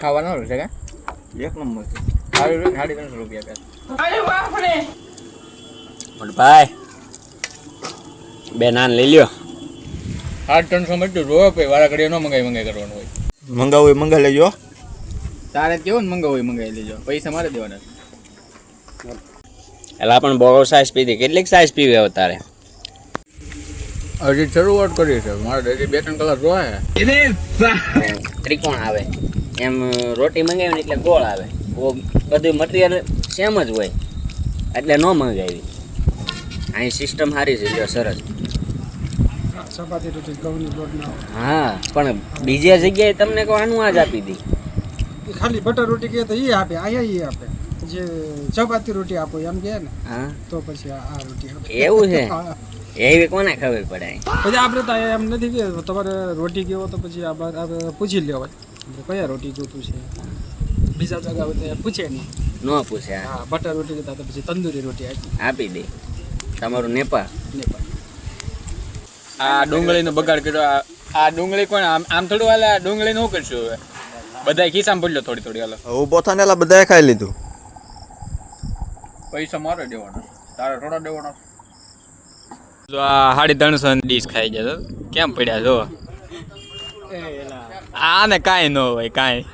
ખાવાનો છે કે એક નંબર છે. 350 રૂપિયા પણ ભાઈ બે નાન લઈ લ્યો. 350 મળતું જોવો પછી વારા ઘડીએ ન મંગાઈ કરવાનું હોય. મંગાવું એ મંગાવી લેજો. તારે કેવું ને મંગાવું હોય મંગાવી લેજો, પૈસા મારે દેવાના. એલા પણ બહુ સાઈઝ પીધી. કેટલીક સાઈઝ પીવી હવે તારે? હજી શરૂઆત કરી છે, મારે હજી 2-3 કલાક જોવા છે. ત્રિકોણ આવે એમ રોટી મંગાવી ને એટલે ગોળ આવે. બધું મટીરિયલ સેમ જ હોય એટલે ન મંગાવી. અહીં સિસ્ટમ સારી છે, જો સરસ. ચપાતી રોટી ઘઉંની લોટના હા પણ બીજી જગ્યાએ તમને કહો આનું આજ આપી દી. એ ખાલી બટર રોટી કહે તો એ આપે, અહીંયા એ આપે. જે ચપાતી રોટી આપો એમ કહે ને હા તો પછી આ રોટી આપે. એવું છે? હા. એવી કોને ખબર પડે? પછી આપણે તો એમ નથી કે તમારે રોટી કેવો તો પછી આપણે પૂછી લેવાય કયા રોટી જોતું છે. બીજા જગા તો પૂછે નહીં. ન પૂછે. હા બટર રોટી કહેતા તો પછી તંદૂરી રોટી આપી દે. તમારું નેપાળ. આ ડુંગળીનો બગાડ કર્યો. આ ડુંગળી કોણ આમ થોડું હાલે? આ ડુંગળી નું કરશું હવે? બધા ખિસ્સામાં પડ્યો થોડી હાલો. ઊભો થાને એલા બધાએ ખાઈ લીધું. પૈસા મારે દેવાના, તારે થોડા દેવાના. જો આ 350 ડીશ ખાઈ જાય કેમ પડ્યા જો. આને કાંઈ ન હોય કાંઈ.